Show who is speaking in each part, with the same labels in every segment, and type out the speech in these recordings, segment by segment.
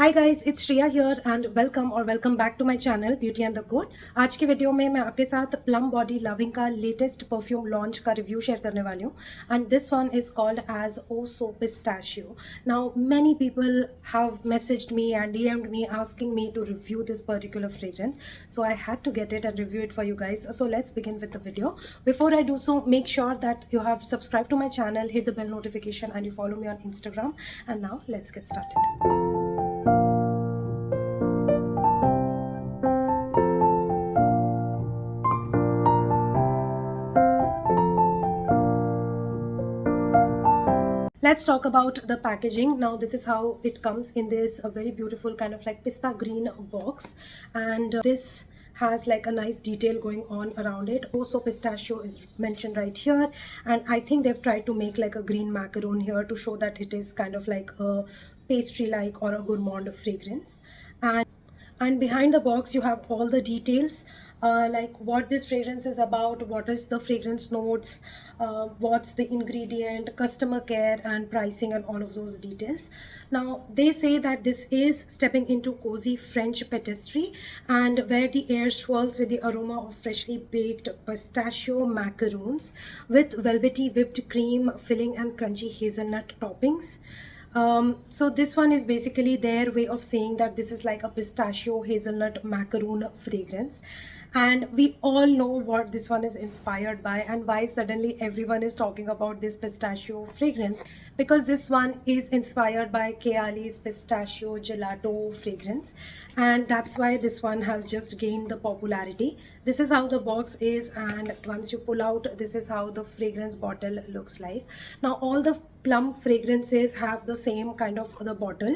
Speaker 1: Hi guys, it's Shreya here and welcome back to my channel beauty and the code. आज के video में मैं आपके साथ प्लम बॉडी लविंग का लेटेस्ट परफ्यूम लॉन्च का रिव्यू शेयर करने वाली हूँ and this one is called as oh so pistachio. Now many people have messaged me and DMed me asking me to review this particular fragrance, so I had to get it and review it for you guys. So let's begin with the video. Before I do so, make sure that you have subscribed to my channel, hit the bell notification, and you follow me on Instagram. And now let's get started. Let's talk about the packaging. Now this is how it comes in this very beautiful kind of like pista green box, and this has like a nice detail going on around it. Also pistachio is mentioned right here, and I think they've tried to make like a green macaron here to show that it is kind of like a pastry like or a gourmand fragrance. And behind the box you have all the details, like what this fragrance is about, what is the fragrance notes, what's the ingredient, customer care and pricing, and all of those details. Now they say that this is stepping into cozy French pastry, and where the air swirls with the aroma of freshly baked pistachio macaroons with velvety whipped cream filling and crunchy hazelnut toppings. So this one is basically their way of saying that this is like a pistachio hazelnut macaroon fragrance, and we all know what this one is inspired by and why suddenly everyone is talking about this pistachio fragrance, because this one is inspired by Kayali's pistachio gelato fragrance, and that's why this one has just gained the popularity. This is how the box is, and once you pull out, this is how the fragrance bottle looks like. Now all the plum fragrances have the same kind of the bottle.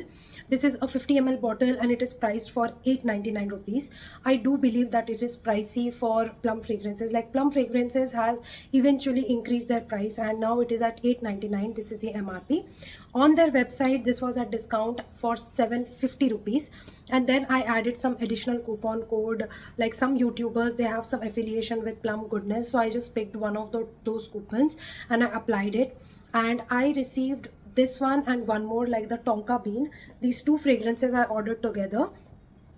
Speaker 1: This is a 50 ml bottle and it is priced for 899 rupees. I do believe that it is pricey for plum fragrances. Like plum fragrances has eventually increased their price and now it is at 899. This is the MRP. On their website this was at discount for 750 rupees, and then I added some additional coupon code. Like some YouTubers, they have some affiliation with Plum Goodness, so I just picked one of those coupons and I applied it, and I received this one and one more, like the tonka bean. These two fragrances I ordered together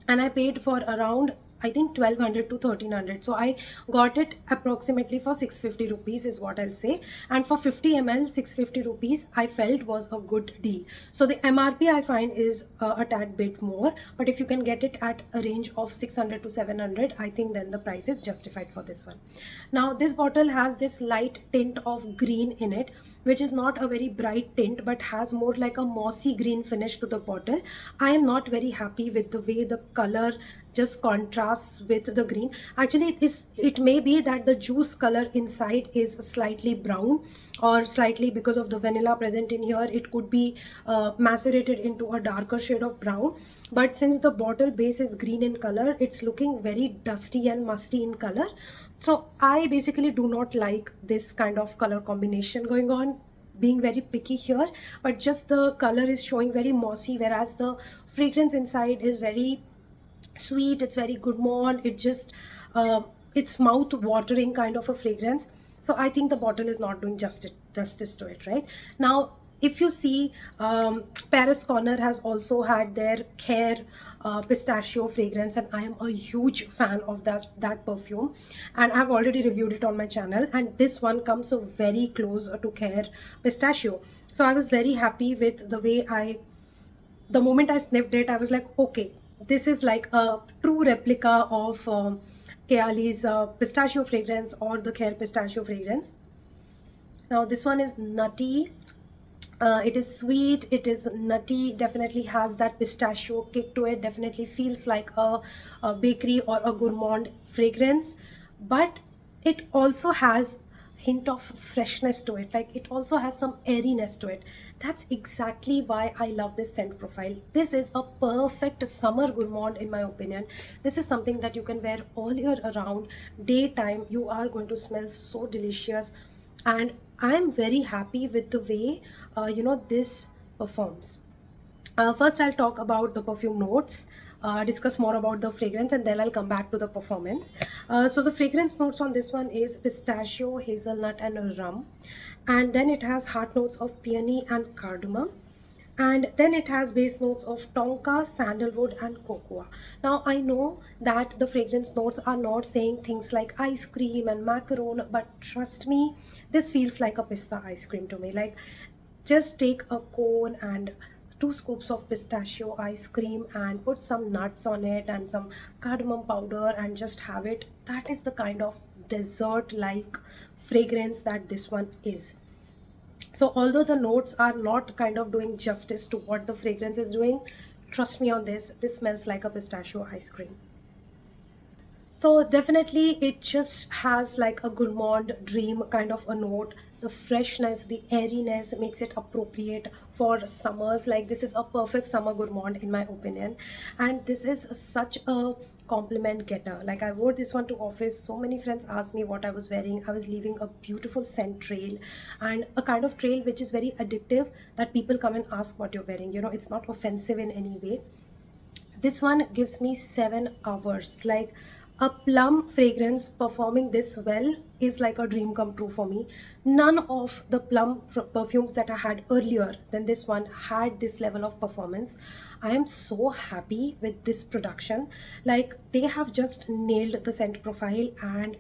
Speaker 1: and I paid for around, I think, 1200 to 1300. So I got it approximately for 650 rupees is what I'll say. And for 50 ml, 650 rupees I felt was a good deal. So the MRP I find is a tad bit more, but if you can get it at a range of 600 to 700, I think then the price is justified for this one. Now this bottle has this light tint of green in it, which is not a very bright tint but has more like a mossy green finish to the bottle. I am not very happy with the way the color just contrasts with the green. Actually it may be that the juice color inside is slightly brown, or slightly because of the vanilla present in here it could be macerated into a darker shade of brown. But since the bottle base is green in color, it's looking very dusty and musty in color. So I basically do not like this kind of color combination going on, being very picky here. But just the color is showing very mossy, whereas the fragrance inside is very sweet, it's very gourmand, it just it's mouth watering kind of a fragrance. So I think the bottle is not doing justice to it. Right now, if you see, Paris Corner has also had their Care pistachio fragrance, and I am a huge fan of that perfume, and I've already reviewed it on my channel, and this one comes so very close to Care pistachio. So I was very happy with the way the moment I sniffed it, I was like, okay, this is like a true replica of Kayali's pistachio fragrance or the Care pistachio fragrance. Now this one is nutty. It is sweet, it is nutty, definitely has that pistachio kick to it, definitely feels like a bakery or a gourmand fragrance, but it also has hint of freshness to it. Like it also has some airiness to it. That's exactly why I love this scent profile. This is a perfect summer gourmand in my opinion. This is something that you can wear all year around. Daytime you are going to smell so delicious, and I'm very happy with the way this performs. First I'll talk about the perfume notes, discuss more about the fragrance, and then I'll come back to the performance. So the fragrance notes on this one is pistachio, hazelnut and rum, and then it has heart notes of peony and cardamom, And then it has base notes of tonka, sandalwood, and cocoa. Now I know that the fragrance notes are not saying things like ice cream and macaron, but trust me, this feels like a pista ice cream to me. Like, just take a cone and 2 scoops of pistachio ice cream and put some nuts on it and some cardamom powder and just have it. That is the kind of dessert like fragrance that this one is. So although the notes are not kind of doing justice to what the fragrance is doing, trust me on this, this smells like a pistachio ice cream. So definitely it just has like a gourmand dream kind of a note. The freshness, the airiness makes it appropriate for summers. Like, this is a perfect summer gourmand in my opinion. And this is such a compliment getter. Like, I wore this one to office. So many friends asked me what I was wearing. I was leaving a beautiful scent trail, and a kind of trail which is very addictive, that people come and ask what you're wearing. You know, it's not offensive in any way. This one gives me 7 hours. Like, a plum fragrance performing this well is like a dream come true for me. None of the plum perfumes that I had earlier than this one had this level of performance. I am so happy with this production. Like, they have just nailed the scent profile and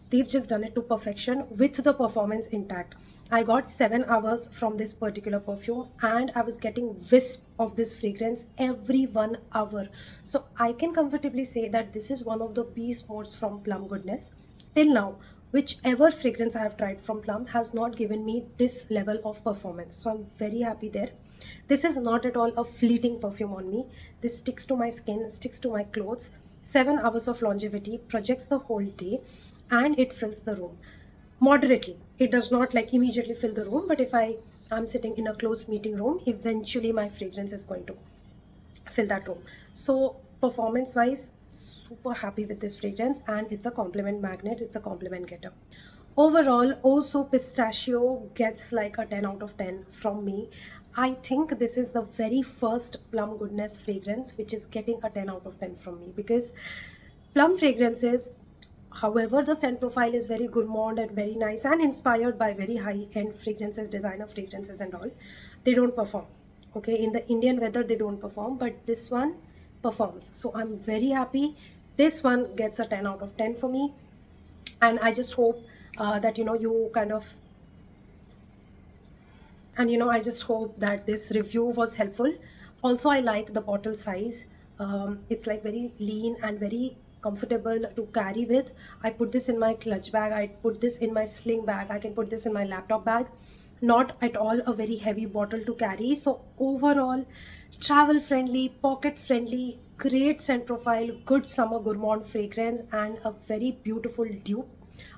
Speaker 1: they've just done it to perfection with the performance intact. I got 7 hours from this particular perfume and I was getting wisp of this fragrance every 1 hour. So I can comfortably say that this is one of the beast modes from Plum Goodness. Till now, whichever fragrance I have tried from Plum has not given me this level of performance. So I'm very happy there. This is not at all a fleeting perfume on me. This sticks to my skin, sticks to my clothes. 7 hours of longevity, projects the whole day, and it fills the room moderately. It does not like immediately fill the room, but if I am sitting in a closed meeting room, eventually my fragrance is going to fill that room. So performance wise, super happy with this fragrance, and it's a compliment magnet, it's a compliment getter. Overall, also pistachio gets like a 10 out of 10 from me. I think this is the very first Plum Goodness fragrance which is getting a 10 out of 10 from me, because plum fragrances, however the scent profile is very gourmand and very nice and inspired by very high-end fragrances, designer fragrances and all, they don't perform. Okay, in the Indian weather they don't perform, but this one performs. So I'm very happy. This one gets a 10 out of 10 for me, and I just hope that you kind of, and I just hope that this review was helpful. Also, I like the bottle size. It's like very lean and very comfortable to carry with. I put this in my clutch bag, I put this in my sling bag, I can put this in my laptop bag. Not at all a very heavy bottle to carry. So overall, travel friendly, pocket friendly, great scent profile, good summer gourmand fragrance, and a very beautiful dupe,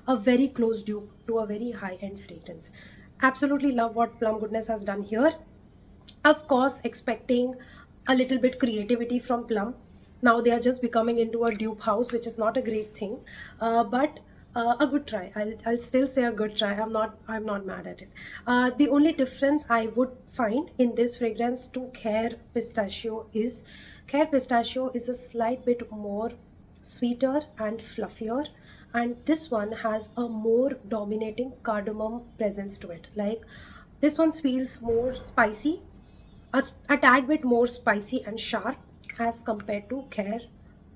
Speaker 1: a very close dupe to a very high-end fragrance. Absolutely love what Plum Goodness has done here. Of course, expecting a little bit creativity from Plum. Now they are just becoming into a dupe house, which is not a great thing, but a good try. I'll still say a good try. I'm not mad at it. The only difference I would find in this fragrance to Care Pistachio is a slight bit more sweeter and fluffier, and this one has a more dominating cardamom presence to it. Like, this one feels more spicy, a tad bit more spicy and sharp as compared to Care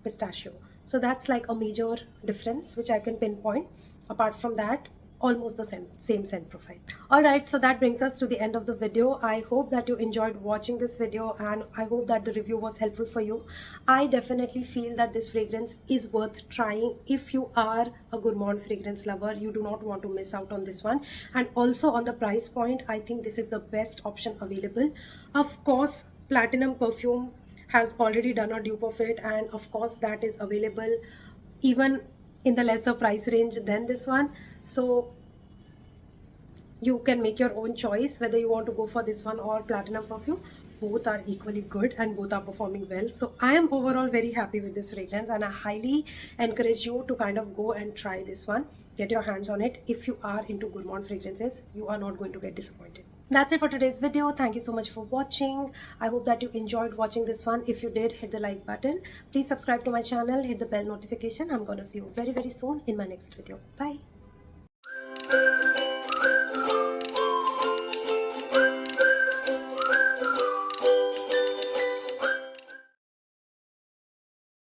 Speaker 1: Pistachio. So that's like a major difference which I can pinpoint. Apart from that, almost the same scent profile. Alright, so that brings us to the end of the video. I hope that you enjoyed watching this video, and I hope that the review was helpful for you. I definitely feel that this fragrance is worth trying. If you are a gourmand fragrance lover, you do not want to miss out on this one. And also on the price point, I think this is the best option available. Of course, Platinum Perfume has already done a dupe of it, and of course that is available even in the lesser price range than this one. So you can make your own choice whether you want to go for this one or Platinum Perfume. Both are equally good and both are performing well. So I am overall very happy with this fragrance, and I highly encourage you to kind of go and try this one. Get your hands on it. If you are into gourmand fragrances, you are not going to get disappointed. That's it for today's video. Thank you so much for watching. I hope that you enjoyed watching this one. If you did, hit the like button. Please subscribe to my channel, hit the bell notification. I'm going to see you very, very soon in my next video. Bye.